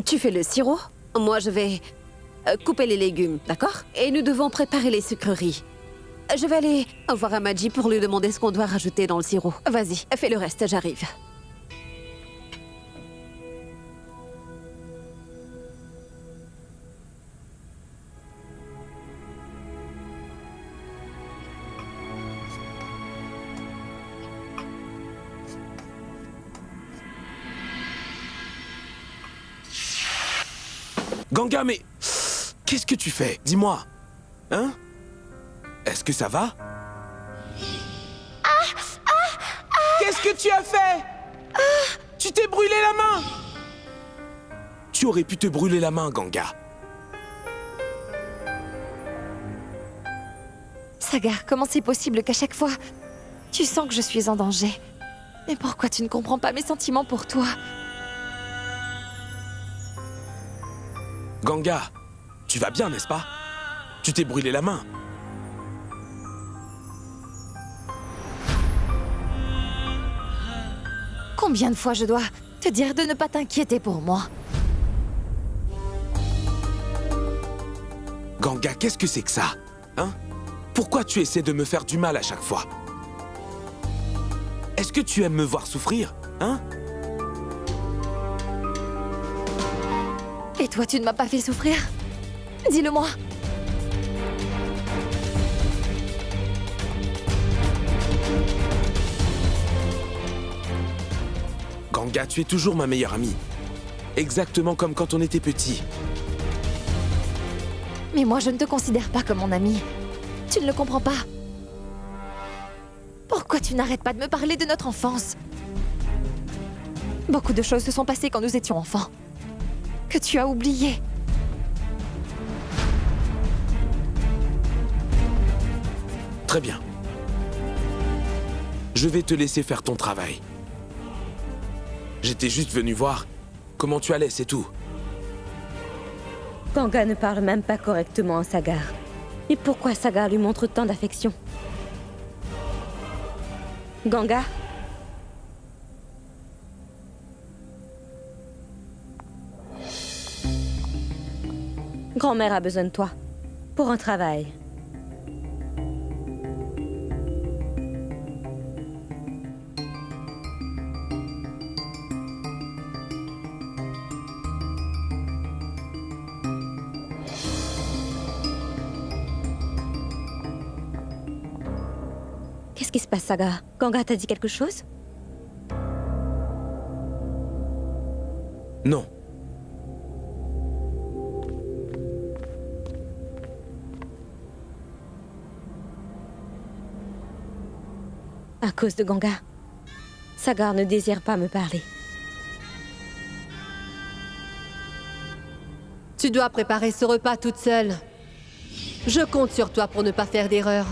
Tu fais le sirop? Moi, je vais couper les légumes, d'accord? Et nous devons préparer les sucreries. Je vais aller voir Amadji pour lui demander ce qu'on doit rajouter dans le sirop. Vas-y, fais le reste, j'arrive. Ganga, mais... Qu'est-ce que tu fais? Dis-moi. Hein? Est-ce que ça va? Qu'est-ce que tu as fait? Tu t'es brûlé la main! Tu aurais pu te brûler la main, Ganga. Sagar, comment c'est possible qu'à chaque fois, tu sens que je suis en danger? Mais pourquoi tu ne comprends pas mes sentiments pour toi? Ganga, tu vas bien, n'est-ce pas? Tu t'es brûlé la main. Combien de fois je dois te dire de ne pas t'inquiéter pour moi? Ganga, qu'est-ce que c'est que ça? Hein? Pourquoi tu essaies de me faire du mal à chaque fois? Est-ce que tu aimes me voir souffrir? Hein? Et toi, tu ne m'as pas fait souffrir? Dis-le-moi. Ganga, tu es toujours ma meilleure amie. Exactement comme quand on était petits. Mais moi, je ne te considère pas comme mon ami. Tu ne le comprends pas. Pourquoi tu n'arrêtes pas de me parler de notre enfance? Beaucoup de choses se sont passées quand nous étions enfants. Que tu as oublié. Très bien. Je vais te laisser faire ton travail. J'étais juste venu voir comment tu allais, c'est tout. Ganga ne parle même pas correctement à Sagar. Et pourquoi Sagar lui montre tant d'affection? Ganga? Grand-mère a besoin de toi. Pour un travail. Qu'est-ce qui se passe, Sagar? Ganga t'a dit quelque chose? Non. À cause de Ganga, Sagar ne désire pas me parler. Tu dois préparer ce repas toute seule. Je compte sur toi pour ne pas faire d'erreur.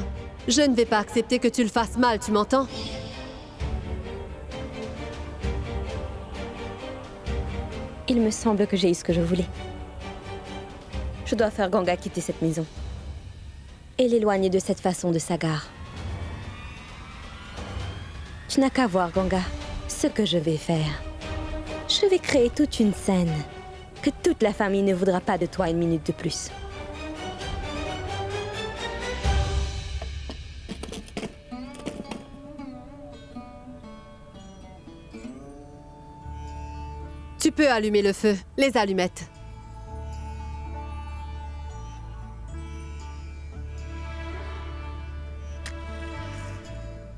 Je ne vais pas accepter que tu le fasses mal, tu m'entends? Il me semble que j'ai eu ce que je voulais. Je dois faire Ganga quitter cette maison. Et l'éloigner de cette façon de Sagar. Tu n'as qu'à voir, Ganga, ce que je vais faire. Je vais créer toute une scène. Que toute la famille ne voudra pas de toi une minute de plus. Tu peux allumer le feu, les allumettes.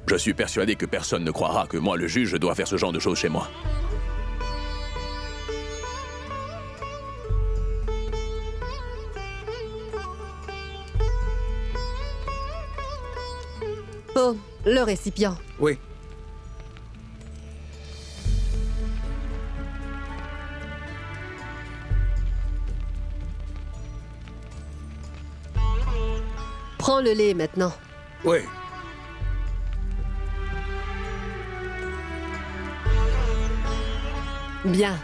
Je suis persuadé que personne ne croira que moi, le juge, dois faire ce genre de choses chez moi. Oh, le récipient. Oui. Prends le lait maintenant. Oui. Bien.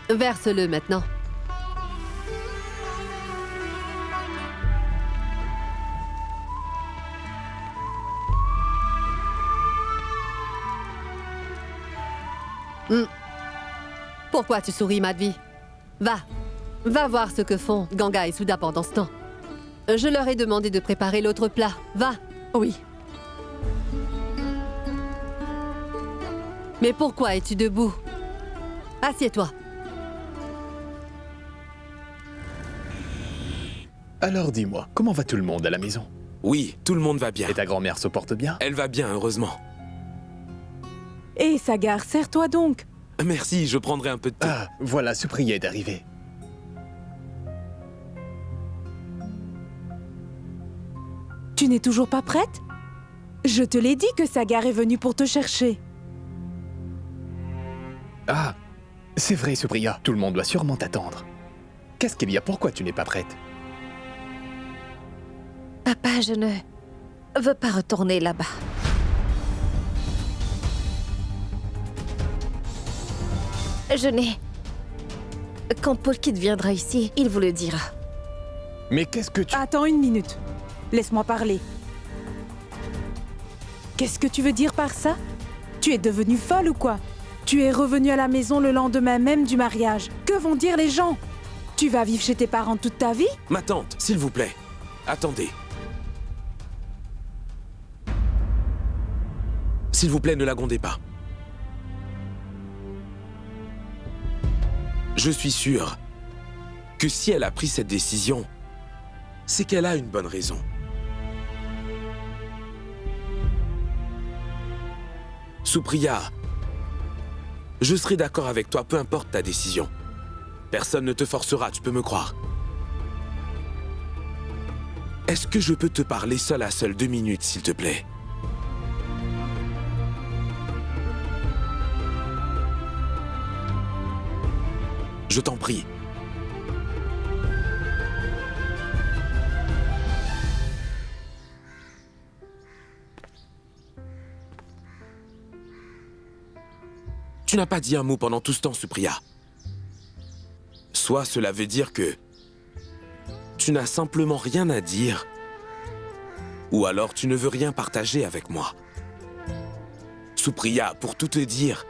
Verse-le maintenant. Pourquoi tu souris, Madhvi? Va voir ce que font Ganga et Souda pendant ce temps. Je leur ai demandé de préparer l'autre plat. Va. Oui. Mais pourquoi es-tu debout? Assieds-toi. Alors dis-moi, comment va tout le monde à la maison? Oui, tout le monde va bien. Et ta grand-mère se porte bien? Elle va bien, heureusement. Hé, Sagar, serre-toi donc. Merci, je prendrai un peu de thé. Ah, voilà, Supriya est arrivée. Tu n'es toujours pas prête? Je te l'ai dit que Sagar est venu pour te chercher. Ah, c'est vrai, Supriya, tout le monde doit sûrement t'attendre. Qu'est-ce qu'il y a? Pourquoi tu n'es pas prête? Papa, je ne veux pas retourner là-bas. Je n'ai... Quand Polkit viendra ici, il vous le dira. Mais qu'est-ce que tu... Attends une minute. Laisse-moi parler. Qu'est-ce que tu veux dire par ça? Tu es devenue folle ou quoi? Tu es revenue à la maison le lendemain même du mariage. Que vont dire les gens? Tu vas vivre chez tes parents toute ta vie? Ma tante, s'il vous plaît. Attendez. S'il vous plaît, ne la grondez pas. Je suis sûr que si elle a pris cette décision, c'est qu'elle a une bonne raison. Supriya, je serai d'accord avec toi, peu importe ta décision. Personne ne te forcera, tu peux me croire. Est-ce que je peux te parler seul à seul 2 minutes, s'il te plaît? Je t'en prie. Tu n'as pas dit un mot pendant tout ce temps, Supriya. Soit cela veut dire que tu n'as simplement rien à dire, ou alors tu ne veux rien partager avec moi. Supriya, pour tout te dire,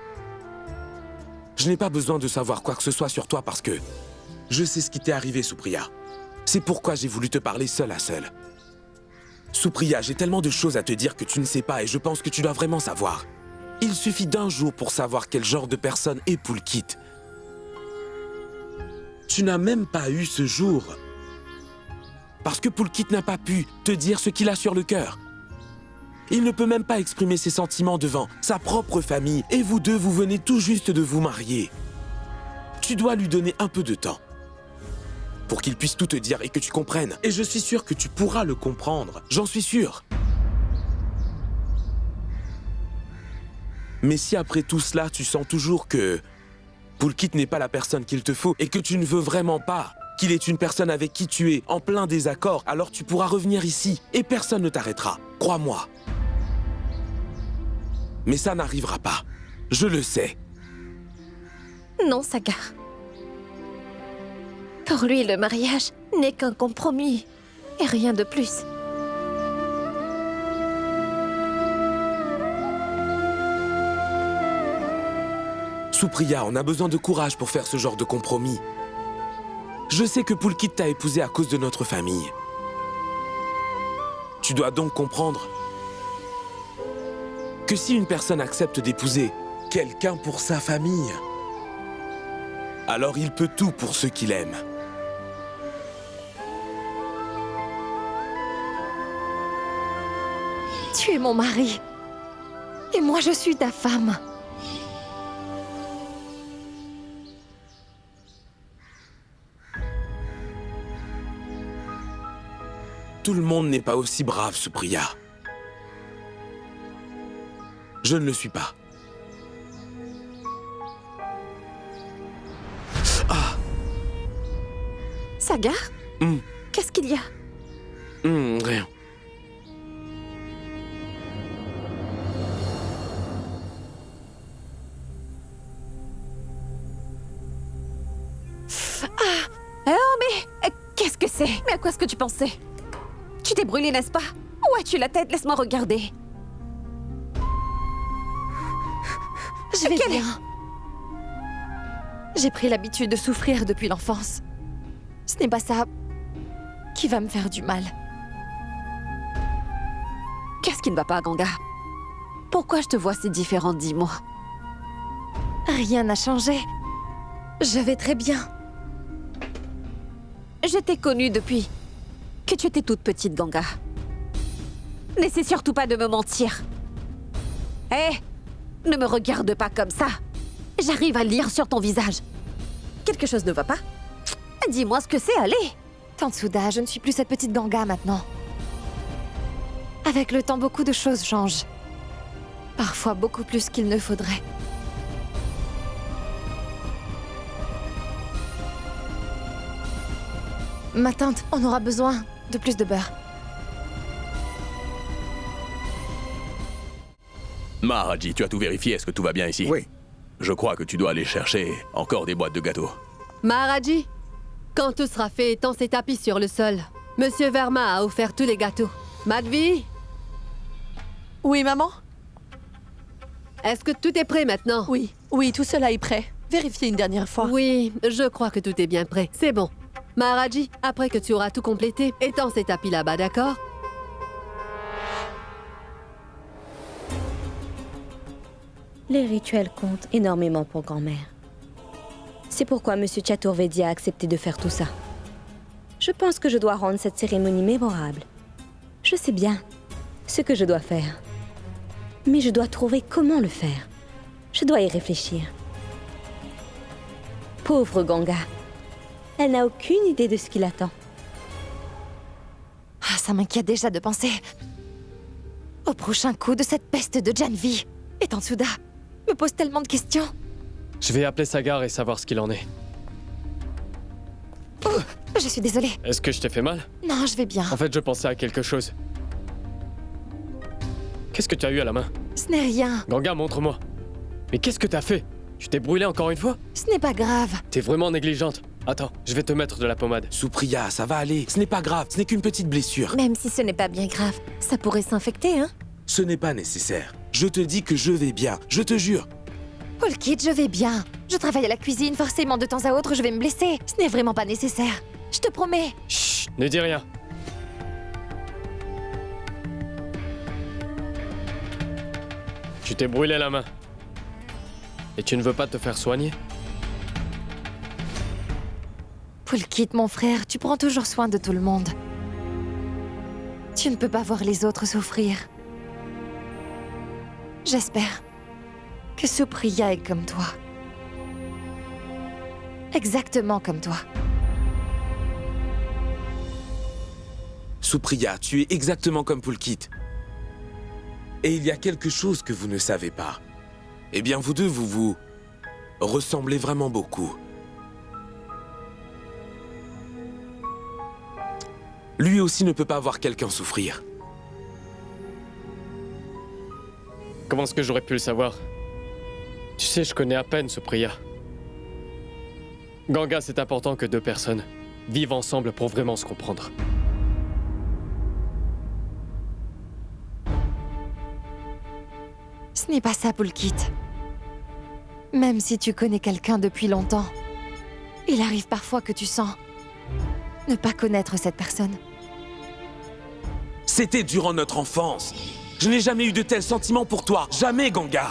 je n'ai pas besoin de savoir quoi que ce soit sur toi parce que je sais ce qui t'est arrivé, Supriya. C'est pourquoi j'ai voulu te parler seul à seul. Supriya, j'ai tellement de choses à te dire que tu ne sais pas et je pense que tu dois vraiment savoir. Il suffit d'un jour pour savoir quel genre de personne est Polkit. Tu n'as même pas eu ce jour. Parce que Polkit n'a pas pu te dire ce qu'il a sur le cœur. Il ne peut même pas exprimer ses sentiments devant sa propre famille. Et vous deux, vous venez tout juste de vous marier. Tu dois lui donner un peu de temps. Pour qu'il puisse tout te dire et que tu comprennes. Et je suis sûr que tu pourras le comprendre. J'en suis sûr. Mais si après tout cela, tu sens toujours que Polkit n'est pas la personne qu'il te faut et que tu ne veux vraiment pas qu'il est une personne avec qui tu es en plein désaccord, alors tu pourras revenir ici et personne ne t'arrêtera. Crois-moi. Mais ça n'arrivera pas. Je le sais. Non, Sagar. Pour lui, le mariage n'est qu'un compromis et rien de plus. Supriya, on a besoin de courage pour faire ce genre de compromis. Je sais que Polkit t'a épousé à cause de notre famille. Tu dois donc comprendre que si une personne accepte d'épouser quelqu'un pour sa famille, alors il peut tout pour ceux qu'il aime. Tu es mon mari. Et moi, je suis ta femme. Tout le monde n'est pas aussi brave, Supriya. Je ne le suis pas. Ah! Sagar? Qu'est-ce qu'il y a? Rien. Oh, mais qu'est-ce que c'est? Mais à quoi est-ce que tu pensais? Tu t'es brûlé, n'est-ce pas? Où as-tu la tête? Laisse-moi regarder. Je vais bien. J'ai pris l'habitude de souffrir depuis l'enfance. Ce n'est pas ça qui va me faire du mal. Qu'est-ce qui ne va pas, Ganga? Pourquoi je te vois si différente, dis-moi? Rien n'a changé. Je vais très bien. Je t'ai connue depuis que tu étais toute petite, Ganga. N'essaie surtout pas de me mentir. Hé, ne me regarde pas comme ça. J'arrive à lire sur ton visage. Quelque chose ne va pas? Dis-moi ce que c'est, allez. Tante Souda, je ne suis plus cette petite Ganga maintenant. Avec le temps, beaucoup de choses changent. Parfois beaucoup plus qu'il ne faudrait. Ma tante, on aura besoin de plus de beurre. Maharaji, tu as tout vérifié, est-ce que tout va bien ici? Oui. Je crois que tu dois aller chercher encore des boîtes de gâteaux. Maharaji, quand tout sera fait, étends ces tapis sur le sol. Monsieur Verma a offert tous les gâteaux. Madhvi, Oui, maman? est-ce que tout est prêt maintenant? Oui, oui, tout cela est prêt. Vérifiez une dernière fois. Oui, je crois que tout est bien prêt. C'est bon. Maharaji, après que tu auras tout complété, étends ces tapis là-bas, d'accord? Les rituels comptent énormément pour grand-mère. C'est pourquoi M. Chaturvedi a accepté de faire tout ça. Je pense que je dois rendre cette cérémonie mémorable. Je sais bien ce que je dois faire. Mais je dois trouver comment le faire. Je dois y réfléchir. Pauvre Ganga. Elle n'a aucune idée de ce qui l'attend. Ah, ça m'inquiète déjà de penser au prochain coup de cette peste de Janvi. Et Tante Souda me pose tellement de questions. Je vais appeler Sagar et savoir ce qu'il en est. Oh, je suis désolée. Est-ce que je t'ai fait mal? Non, je vais bien. En fait, je pensais à quelque chose. Qu'est-ce que tu as eu à la main? Ce n'est rien. Ganga, montre-moi. Mais qu'est-ce que t'as fait? Tu t'es brûlé encore une fois? Ce n'est pas grave. T'es vraiment négligente. Attends, je vais te mettre de la pommade. Supriya, ça va aller. Ce n'est pas grave, ce n'est qu'une petite blessure. Même si ce n'est pas bien grave, ça pourrait s'infecter, hein? Ce n'est pas nécessaire. Je te dis que je vais bien, je te jure. Polkit, je vais bien. Je travaille à la cuisine, forcément de temps à autre je vais me blesser. Ce n'est vraiment pas nécessaire. Je te promets. Chut, ne dis rien. Tu t'es brûlé la main. Et tu ne veux pas te faire soigner? Polkit, mon frère, tu prends toujours soin de tout le monde. Tu ne peux pas voir les autres souffrir. J'espère que Supriya est comme toi. Exactement comme toi. Supriya, tu es exactement comme Pulkit. Et il y a quelque chose que vous ne savez pas. Eh bien, vous deux, vous ressemblez vraiment beaucoup. Lui aussi ne peut pas voir quelqu'un souffrir. Comment est-ce que j'aurais pu le savoir? Tu sais, je connais à peine ce Priya. Ganga, c'est important que deux personnes vivent ensemble pour vraiment se comprendre. Ce n'est pas ça, Pulkit. Même si tu connais quelqu'un depuis longtemps, il arrive parfois que tu sens ne pas connaître cette personne. C'était durant notre enfance. Je n'ai jamais eu de tels sentiments pour toi. Jamais, Ganga.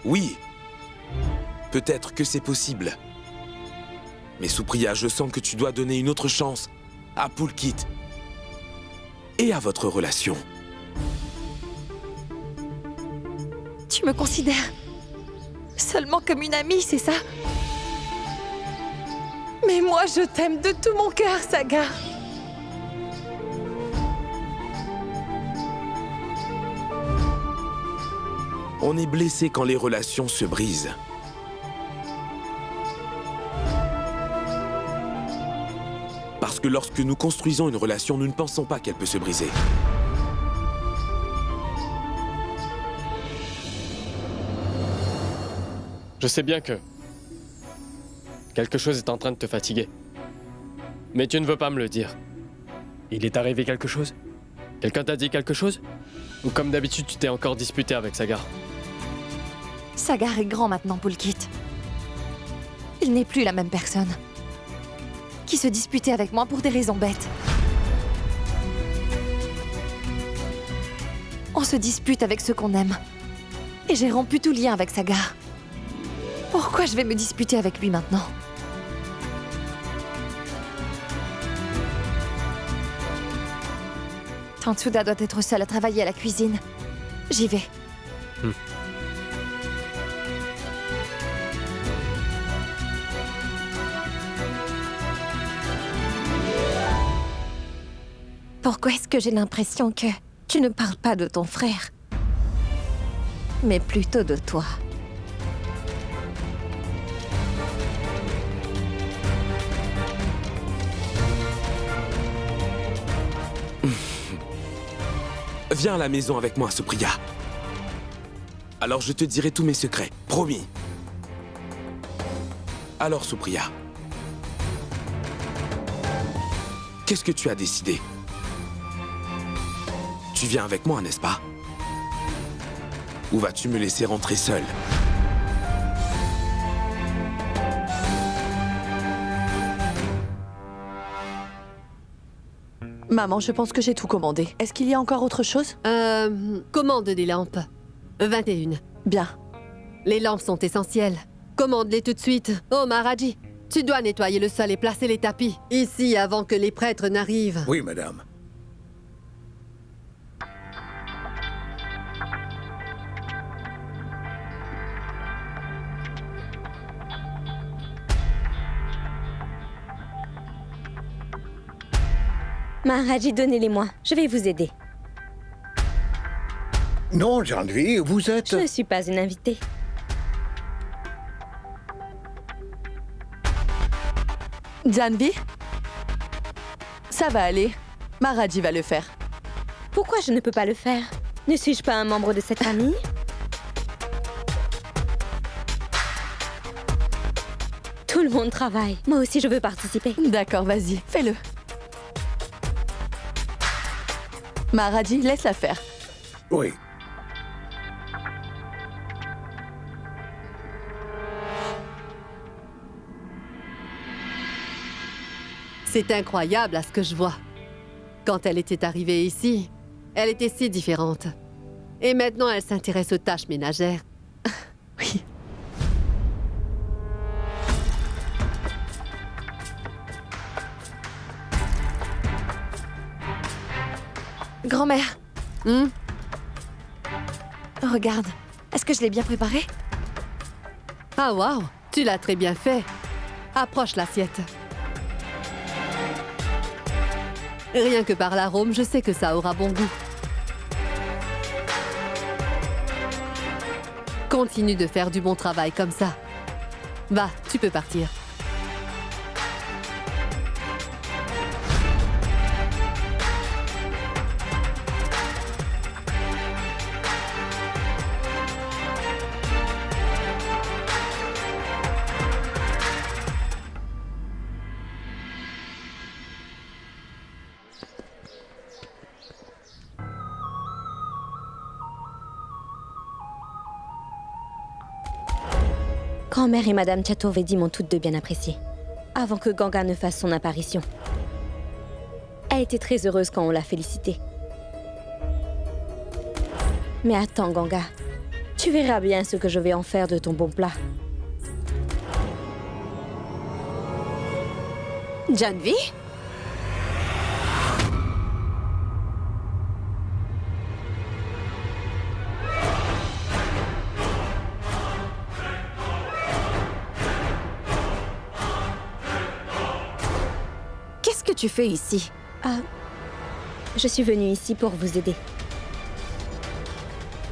Oui. Peut-être que c'est possible. Mais Supriya, je sens que tu dois donner une autre chance à Pulkit et à votre relation. Tu me considères seulement comme une amie, c'est ça? Mais moi, je t'aime de tout mon cœur, Sagar. On est blessé quand les relations se brisent. Parce que lorsque nous construisons une relation, nous ne pensons pas qu'elle peut se briser. Je sais bien que quelque chose est en train de te fatiguer. Mais tu ne veux pas me le dire. Il est arrivé quelque chose? Quelqu'un t'a dit quelque chose? Ou comme d'habitude, tu t'es encore disputé avec Sagar? Sagar est grand maintenant, Pulkit. Il n'est plus la même personne. Qui se disputait avec moi pour des raisons bêtes. On se dispute avec ceux qu'on aime. Et j'ai rompu tout lien avec Sagar. Pourquoi je vais me disputer avec lui maintenant? Tantsuda doit être seule à travailler à la cuisine. J'y vais. Pourquoi est-ce que j'ai l'impression que tu ne parles pas de ton frère, mais plutôt de toi? Viens à la maison avec moi, Supriya. Alors je te dirai tous mes secrets, promis. Alors, Supriya, qu'est-ce que tu as décidé? Tu viens avec moi, n'est-ce pas? Ou vas-tu me laisser rentrer seule? Maman, je pense que j'ai tout commandé. Est-ce qu'il y a encore autre chose? Commande des lampes. 21. Bien. Les lampes sont essentielles. Commande-les tout de suite. Oh, Maharaji, tu dois nettoyer le sol et placer les tapis. Ici, avant que les prêtres n'arrivent. Oui, madame. Maharaji, donnez-les-moi. Je vais vous aider. Non, Janvi, vous êtes... Je ne suis pas une invitée. Janvi? Ça va aller. Maharaji va le faire. Pourquoi je ne peux pas le faire? Ne suis-je pas un membre de cette famille? Tout le monde travaille. Moi aussi, je veux participer. D'accord, vas-y, fais-le. Maharaji, laisse-la faire. Oui. C'est incroyable à ce que je vois. Quand elle était arrivée ici, elle était si différente. Et maintenant, elle s'intéresse aux tâches ménagères. Oui. Grand-mère. Regarde, est-ce que je l'ai bien préparé? Ah waouh, tu l'as très bien fait. Approche l'assiette. Rien que par l'arôme, je sais que ça aura bon goût. Continue de faire du bon travail comme ça. Va, tu peux partir. Grand-mère et Madame Chaturvedi m'ont toutes deux bien appréciée. Avant que Ganga ne fasse son apparition. Elle était très heureuse quand on l'a félicitée. Mais attends, Ganga. Tu verras bien ce que je vais en faire de ton bon plat. Janvi? Qu'est-ce que tu fais ici? Je suis venue ici pour vous aider.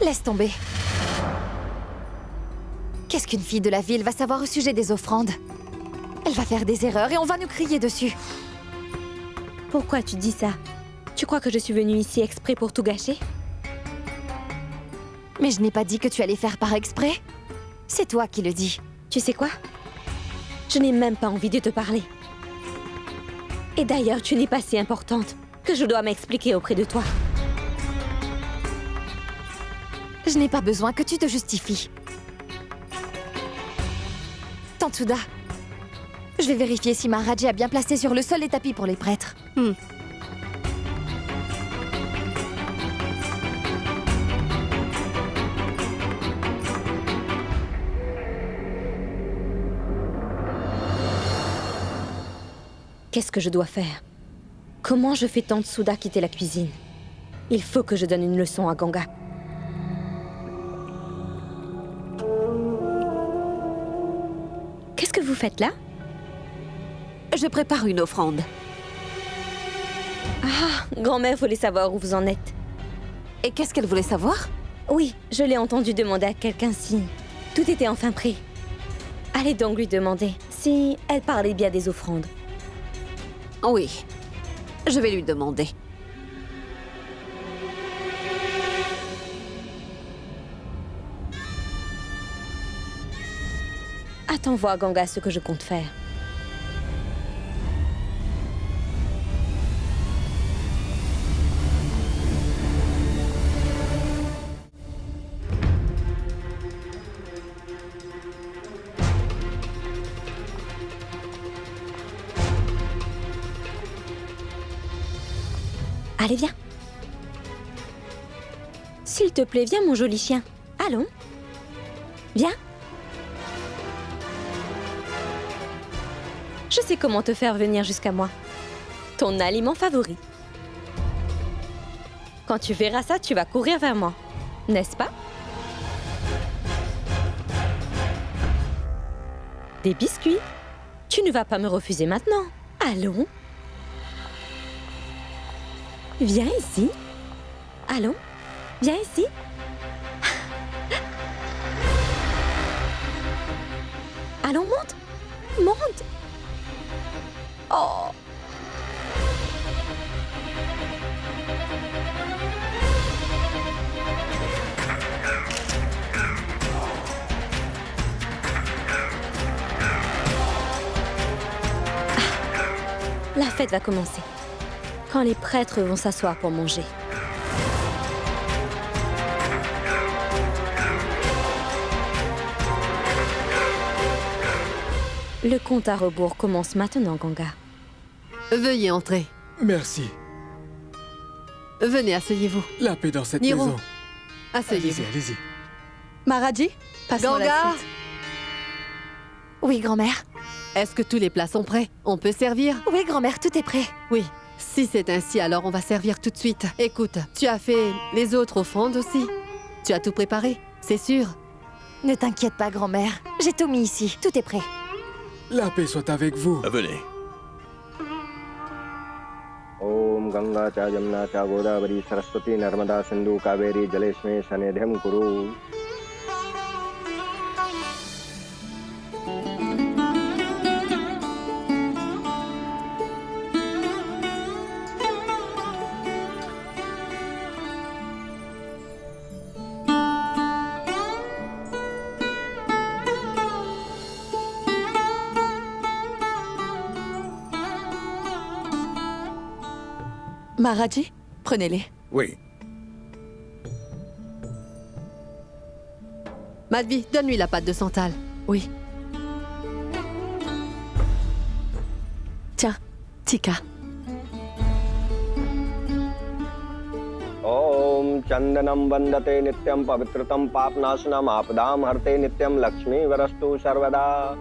Laisse tomber. Qu'est-ce qu'une fille de la ville va savoir au sujet des offrandes? Elle va faire des erreurs et on va nous crier dessus. Pourquoi tu dis ça? Tu crois que je suis venue ici exprès pour tout gâcher? Mais je n'ai pas dit que tu allais faire par exprès. C'est toi qui le dis. Tu sais quoi? Je n'ai même pas envie de te parler. Et d'ailleurs, tu n'es pas si importante que je dois m'expliquer auprès de toi. Je n'ai pas besoin que tu te justifies. Tantsuda, je vais vérifier si Maharaji a bien placé sur le sol les tapis pour les prêtres. Qu'est-ce que je dois faire? Comment je fais Tantsuda quitter la cuisine? Il faut que je donne une leçon à Ganga. Qu'est-ce que vous faites là? Je prépare une offrande. Ah, grand-mère voulait savoir où vous en êtes. Et qu'est-ce qu'elle voulait savoir? Oui, je l'ai entendu demander à quelqu'un si tout était enfin prêt. Allez donc lui demander si elle parlait bien des offrandes. Oui, je vais lui demander. Attends voir, Ganga, ce que je compte faire. Allez, viens. S'il te plaît, viens, mon joli chien. Allons. Viens. Je sais comment te faire venir jusqu'à moi. Ton aliment favori. Quand tu verras ça, tu vas courir vers moi. N'est-ce pas? Des biscuits. Tu ne vas pas me refuser maintenant. Allons. Viens ici. Allons. Viens ici. Allons, monte. Monte. Oh. La fête va commencer. Quand les prêtres vont s'asseoir pour manger. Le compte à rebours commence maintenant, Ganga. Veuillez entrer. Merci. Venez, asseyez-vous. La paix dans cette Niro, maison. asseyez-vous. Allez-y, allez-y. Maharaji, passons à la Ganga, suite. Oui, grand-mère. est-ce que tous les plats sont prêts? On peut servir? Oui, grand-mère, tout est prêt. Oui. Si c'est ainsi, alors on va servir tout de suite. Écoute, tu as fait les autres offrandes aussi? Tu as tout préparé, c'est sûr? Ne t'inquiète pas, grand-mère. J'ai tout mis ici. Tout est prêt. La paix soit avec vous. Venez. Om Ganga cha Jamna cha Godavari Saraswati Narmada Sindhu Kaveri Jaleshme Sanedhyam Kuru. Maharaji, prenez-les. Oui. Madhvi, donne-lui la pâte de santal. Oui. Tiens, Tika. Om Chandanam Vandate Nityam Pavitratam Papnasanam Apadam Harte Nityam Lakshmi Varastu Sarvada.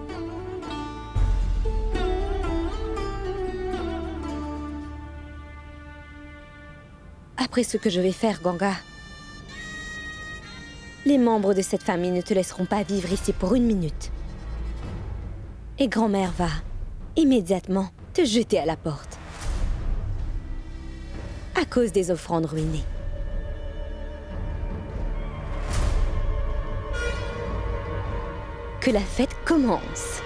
Après ce que je vais faire, Ganga, les membres de cette famille ne te laisseront pas vivre ici pour une minute. Et grand-mère va immédiatement te jeter à la porte. À cause des offrandes ruinées. Que la fête commence.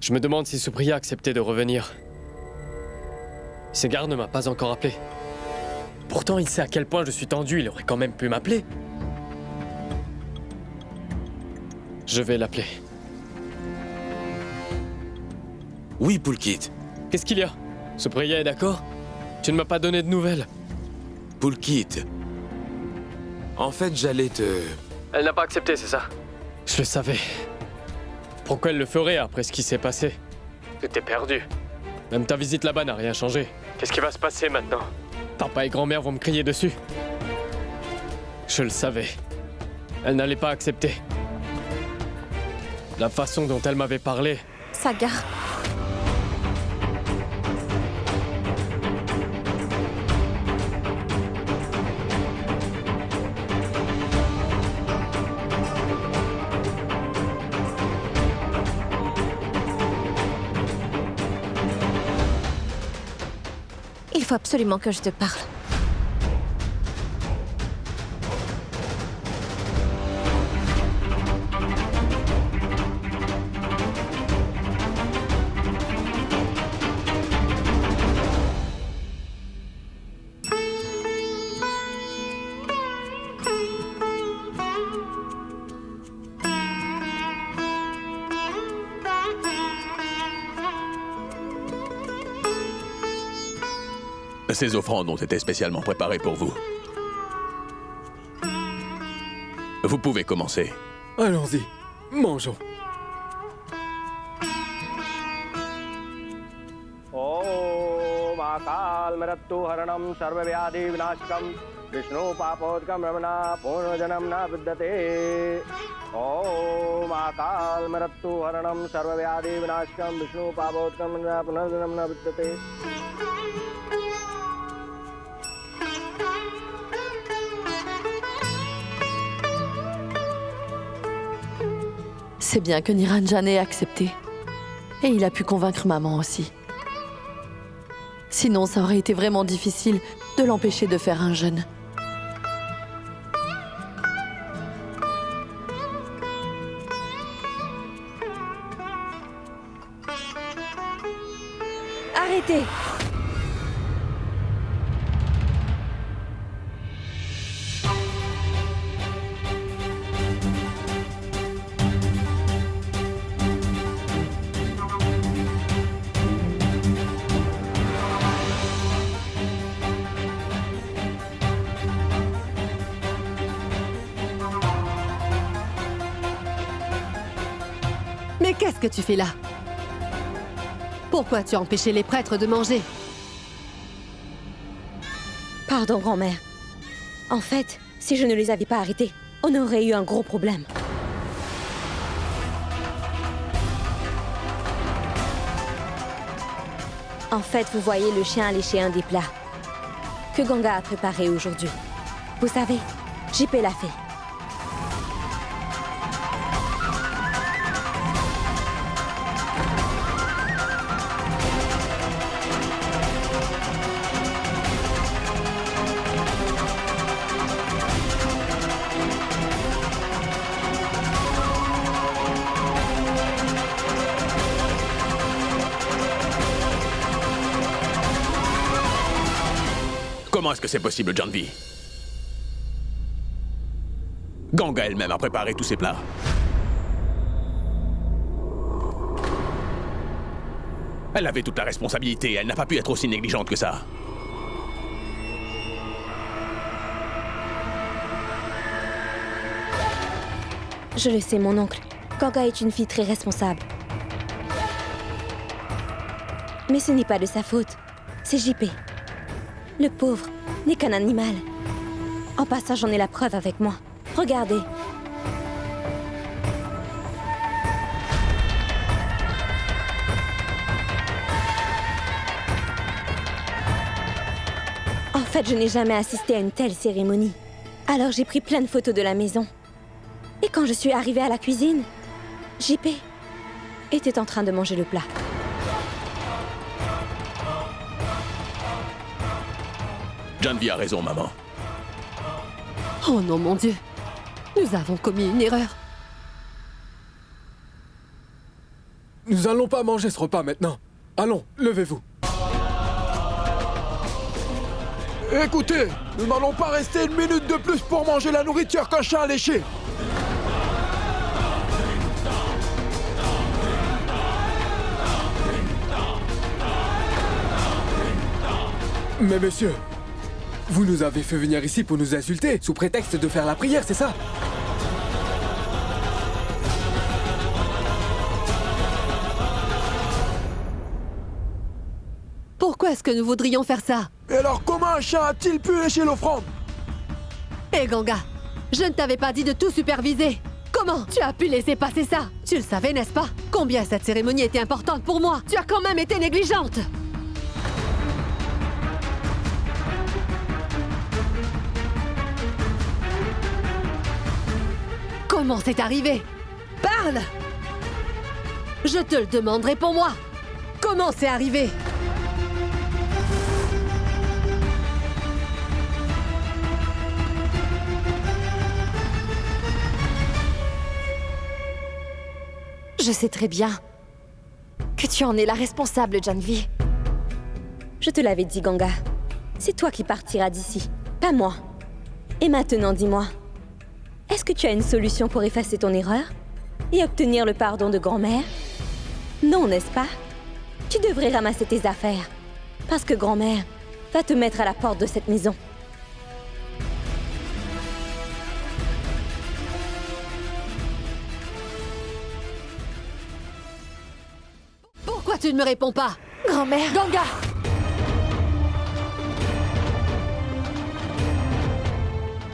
Je me demande si Supriya a accepté de revenir. Segar ne m'a pas encore appelé. Pourtant, il sait à quel point je suis tendu, il aurait quand même pu m'appeler. Je vais l'appeler. Oui, Pulkit. Qu'est-ce qu'il y a? Supriya est d'accord? Tu ne m'as pas donné de nouvelles. Pulkit. En fait, j'allais te... Elle n'a pas accepté, c'est ça? Je le savais. Pourquoi elle le ferait après ce qui s'est passé? Tout est perdu. Même ta visite là-bas n'a rien changé. Qu'est-ce qui va se passer maintenant? Papa et grand-mère vont me crier dessus. Je le savais. Elle n'allait pas accepter. La façon dont elle m'avait parlé... Saga. Il faut absolument que je te parle. Ces offrandes ont été spécialement préparées pour vous. Vous pouvez commencer. Allons-y, mangeons. Om Akal Mrityu Haranam Sarva Vyadhi Vinashkam Vishnu Papotkam Ramana Purnajanam Na Vidyate. Om Akal Mrityu Haranam Sarva Vyadhi Vinashkam Vishnu Papotkam Ramana Purnajanam Na Vidyate. C'est bien que Niranjan ait accepté. Et il a pu convaincre maman aussi. Sinon, ça aurait été vraiment difficile de l'empêcher de faire un jeûne. Arrêtez! Mais qu'est-ce que tu fais là? Pourquoi tu as empêché les prêtres de manger? Pardon, grand-mère. En fait, si je ne les avais pas arrêtés, on aurait eu un gros problème. En fait, vous voyez, le chien a léché un des plats que Ganga a préparé aujourd'hui. Vous savez, JP l'a fait. Comment est-ce que c'est possible, Janvi? Ganga elle-même a préparé tous ces plats. Elle avait toute la responsabilité, elle n'a pas pu être aussi négligente que ça. Je le sais, mon oncle. Ganga est une fille très responsable. Mais ce n'est pas de sa faute. C'est JP. Le pauvre n'est qu'un animal. En passant, j'en ai la preuve avec moi. Regardez. En fait, je n'ai jamais assisté à une telle cérémonie. Alors j'ai pris plein de photos de la maison. Et quand je suis arrivée à la cuisine, JP était en train de manger le plat. Janvi a raison, maman. Oh non, mon Dieu. Nous avons commis une erreur. Nous allons pas manger ce repas maintenant. Allons, levez-vous. Écoutez, nous n'allons pas rester une minute de plus pour manger la nourriture qu'un chat a léché. Mais monsieur, vous nous avez fait venir ici pour nous insulter, sous prétexte de faire la prière, c'est ça? Pourquoi est-ce que nous voudrions faire ça? Et alors, comment un chien a-t-il pu lécher l'offrande? Hé Ganga, je ne t'avais pas dit de tout superviser. Comment tu as pu laisser passer ça? Tu le savais, n'est-ce pas? Combien cette cérémonie était importante pour moi? Tu as quand même été négligente. Comment c'est arrivé? Parle! Je te le demande, réponds-moi! Comment c'est arrivé? Je sais très bien que tu en es la responsable, Janvi. Je te l'avais dit, Ganga. C'est toi qui partiras d'ici, pas moi. Et maintenant, dis-moi, est-ce que tu as une solution pour effacer ton erreur et obtenir le pardon de grand-mère? Non, n'est-ce pas? Tu devrais ramasser tes affaires, parce que grand-mère va te mettre à la porte de cette maison. Pourquoi tu ne me réponds pas? Grand-mère! Ganga!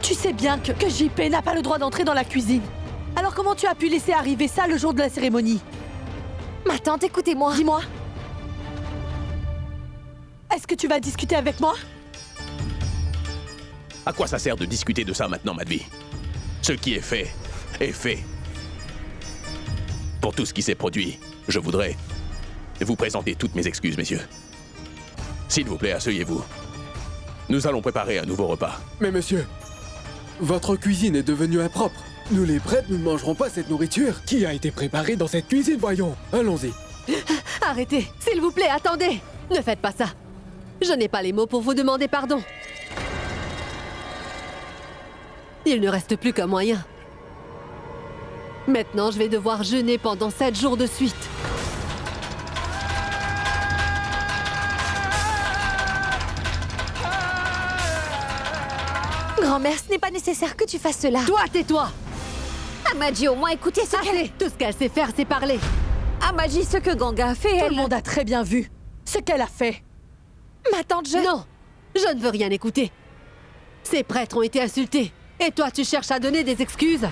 Tu sais bien que JP n'a pas le droit d'entrer dans la cuisine. Alors comment tu as pu laisser arriver ça le jour de la cérémonie? Ma tante, écoutez-moi. Dis-moi. Est-ce que tu vas discuter avec moi? À quoi ça sert de discuter de ça maintenant, Madhvi? Ce qui est fait, est fait. Pour tout ce qui s'est produit, je voudrais vous présenter toutes mes excuses, messieurs. S'il vous plaît, asseyez-vous. Nous allons préparer un nouveau repas. Mais monsieur, votre cuisine est devenue impropre. Nous les prêtres, nous ne mangerons pas cette nourriture qui a été préparée dans cette cuisine, voyons. Allons-y. Arrêtez, s'il vous plaît, attendez. Ne faites pas ça. Je n'ai pas les mots pour vous demander pardon. Il ne reste plus qu'un moyen. Maintenant, je vais devoir jeûner pendant 7 jours de suite. Grand-mère, ce n'est pas nécessaire que tu fasses cela. Toi, tais-toi! Amadji, au moins écoutez ce qu'elle... Tout ce qu'elle sait faire, c'est parler. Amadji, ce que Ganga a fait, Tout le monde a très bien vu ce qu'elle a fait. Ma tante, Non, je ne veux rien écouter. Ces prêtres ont été insultés. Et toi, tu cherches à donner des excuses?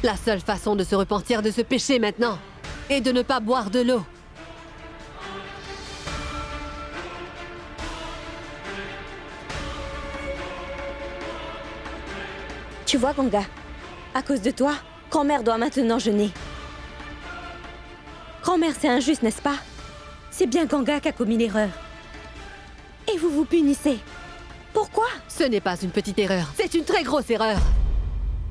La seule façon de se repentir de ce péché maintenant est de ne pas boire de l'eau. Tu vois, Ganga, à cause de toi, grand-mère doit maintenant jeûner. Grand-mère, c'est injuste, n'est-ce pas? C'est bien Ganga qui a commis l'erreur. Et vous vous punissez. Pourquoi? Ce n'est pas une petite erreur, c'est une très grosse erreur.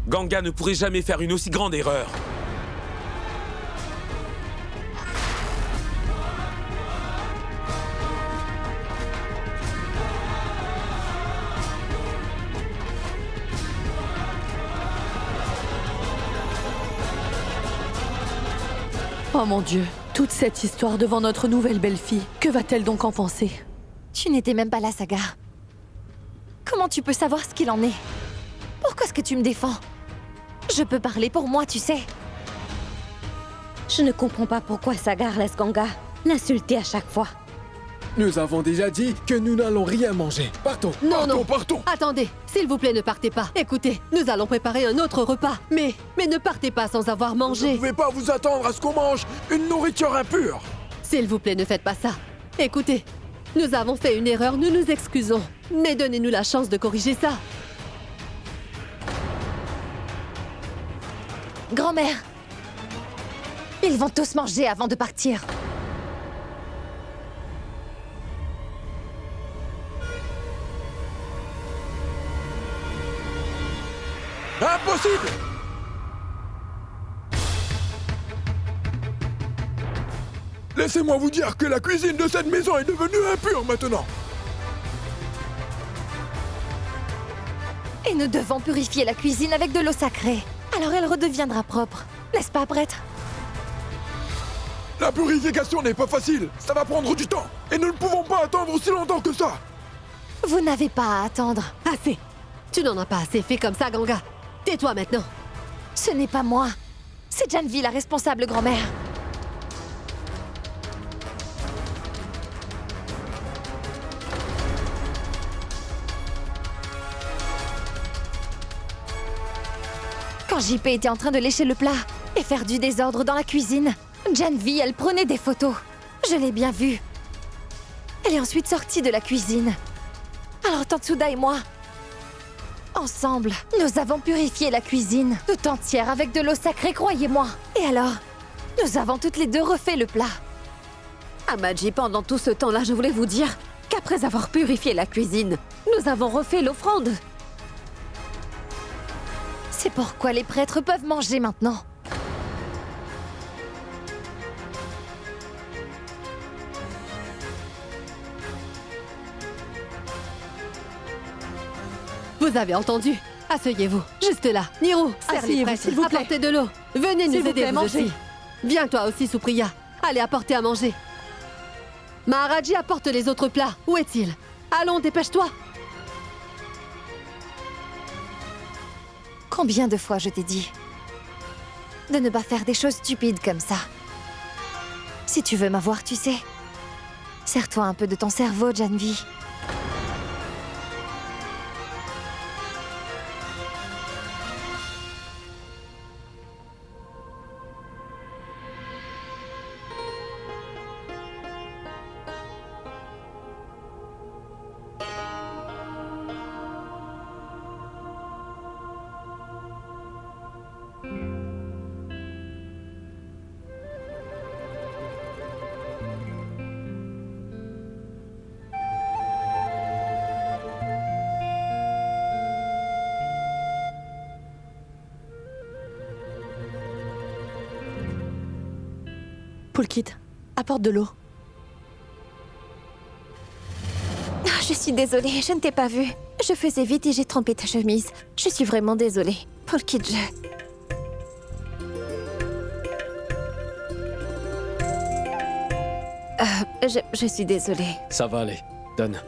Ganga ne pourrait jamais faire une aussi grande erreur. Oh mon Dieu, toute cette histoire devant notre nouvelle belle-fille, que va-t-elle donc en penser? tu n'étais même pas là, Sagar. Comment tu peux savoir ce qu'il en est? Pourquoi est-ce que tu me défends? Je peux parler pour moi, tu sais. Je ne comprends pas pourquoi Sagar laisse Ganga l'insulter à chaque fois. Nous avons déjà dit que nous n'allons rien manger. Partons. Non, partons. Attendez, s'il vous plaît, ne partez pas. Écoutez, nous allons préparer un autre repas. Mais ne partez pas sans avoir Vous mangé. ne pouvez pas vous attendre à ce qu'on mange une nourriture impure. S'il vous plaît, ne faites pas ça. Écoutez, nous avons fait une erreur, nous nous excusons. Mais donnez-nous la chance de corriger ça. Grand-mère, ils vont tous manger avant de partir. Impossible! Laissez-moi vous dire que la cuisine de cette maison est devenue impure maintenant. Et nous devons purifier la cuisine avec de l'eau sacrée. Alors elle redeviendra propre. N'est-ce pas, prêtre? La purification n'est pas facile. Ça va prendre du temps. Et nous ne pouvons pas attendre aussi longtemps que ça. Vous n'avez pas à attendre. Assez. Tu n'en as pas assez fait comme ça, Ganga. Tais-toi maintenant. Ce n'est pas moi. C'est Janvi, la responsable grand-mère. Quand JP était en train de lécher le plat et faire du désordre dans la cuisine, Janvi, elle prenait des photos. Je l'ai bien vue. Elle est ensuite sortie de la cuisine. Alors Tantsuda et moi, ensemble, nous avons purifié la cuisine tout entière avec de l'eau sacrée, croyez-moi. Et alors, nous avons toutes les deux refait le plat. Amaji, pendant tout ce temps-là, je voulais vous dire qu'après avoir purifié la cuisine, nous avons refait l'offrande. C'est pourquoi les prêtres peuvent manger maintenant. Vous avez entendu? Asseyez-vous, juste là. Niro, serre les Asseyez-vous, prêtres, s'il vous plaît. apportez de l'eau. Venez S'il nous vous aider, plaît, vous mangez. aussi. Viens toi aussi, Supriya. Allez, apportez à manger. Maharaji apporte les autres plats. Où est-il? Allons, dépêche-toi. Combien de fois je t'ai dit de ne pas faire des choses stupides comme ça? Si tu veux m'avoir, tu sais. Sers-toi un peu de ton cerveau, Janvi. Pulkit, apporte de l'eau. Ah, je suis désolée, je ne t'ai pas vue. Je faisais vite et j'ai trempé ta chemise. Je suis vraiment désolée. Pulkit, je suis désolée. Ça va aller. Donne.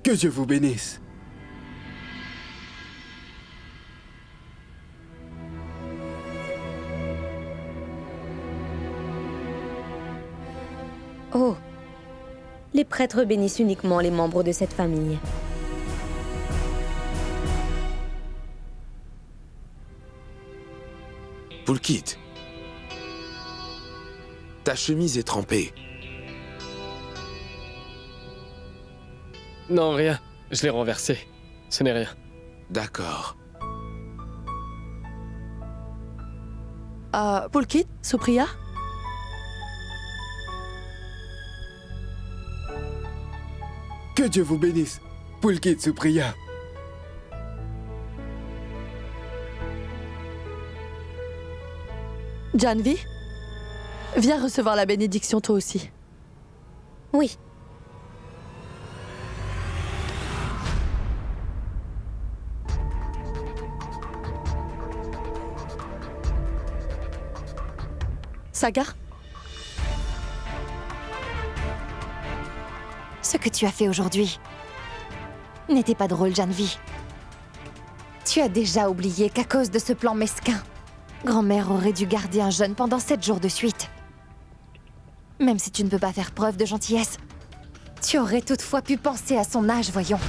Que Dieu vous bénisse. Oh, les prêtres bénissent uniquement les membres de cette famille. Pulkit, ta chemise est trempée. Non, rien. Je l'ai renversé. Ce n'est rien. D'accord. Pulkit, Supriya? Que Dieu vous bénisse. Pulkit Supriya. Janvi? Viens recevoir la bénédiction toi aussi. Oui. Sagar? Ce que tu as fait aujourd'hui n'était pas drôle, Janvi. Tu as déjà oublié qu'à cause de ce plan mesquin, grand-mère aurait dû garder un jeune pendant 7 jours de suite. Même si tu ne peux pas faire preuve de gentillesse, tu aurais toutefois pu penser à son âge, voyons.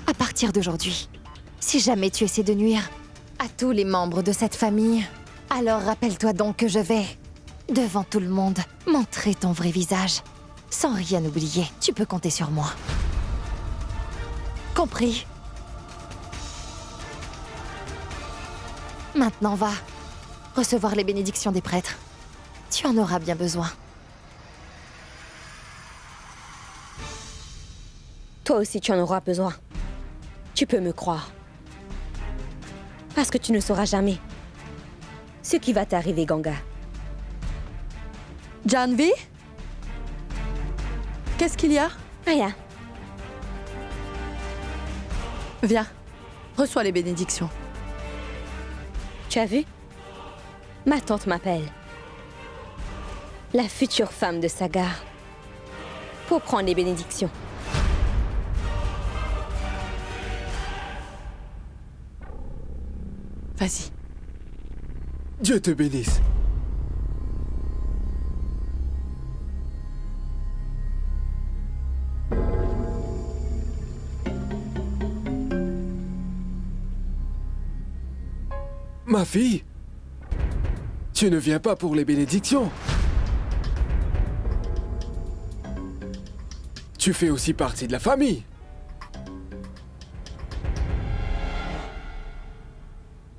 À partir d'aujourd'hui, si jamais tu essaies de nuire à tous les membres de cette famille, alors rappelle-toi donc que je vais, devant tout le monde, montrer ton vrai visage. Sans rien oublier, tu peux compter sur moi. Compris? Maintenant va recevoir les bénédictions des prêtres. Tu en auras bien besoin. Toi aussi, tu en auras besoin. Tu peux me croire. Parce que tu ne sauras jamais ce qui va t'arriver, Ganga. Janvi? Qu'est-ce qu'il y a? Rien. Viens, reçois les bénédictions. Tu as vu? Ma tante m'appelle. La future femme de Sagar. Pour prendre les bénédictions. Vas-y. Dieu te bénisse. Ma fille, tu ne viens pas pour les bénédictions. Tu fais aussi partie de la famille.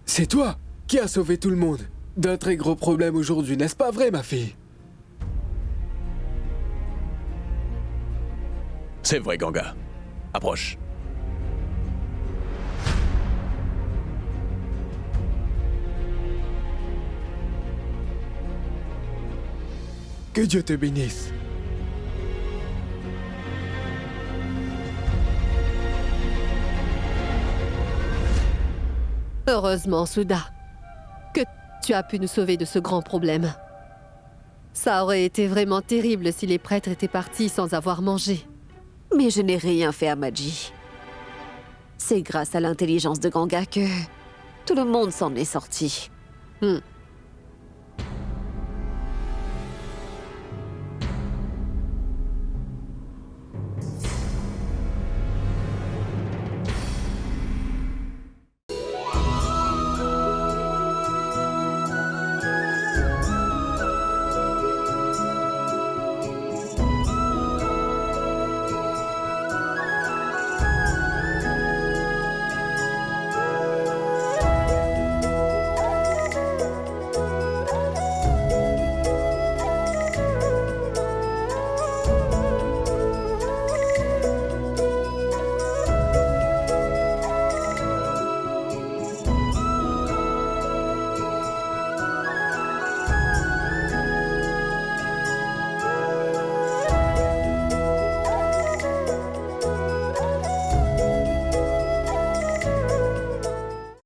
C'est toi qui as sauvé tout le monde d'un très gros problème aujourd'hui, n'est-ce pas vrai, ma fille? C'est vrai, Ganga. Approche. Que Dieu te bénisse. Heureusement, Souda, que tu as pu nous sauver de ce grand problème. Ça aurait été vraiment terrible si les prêtres étaient partis sans avoir mangé. Mais je n'ai rien fait à Maji. C'est grâce à l'intelligence de Ganga que tout le monde s'en est sorti.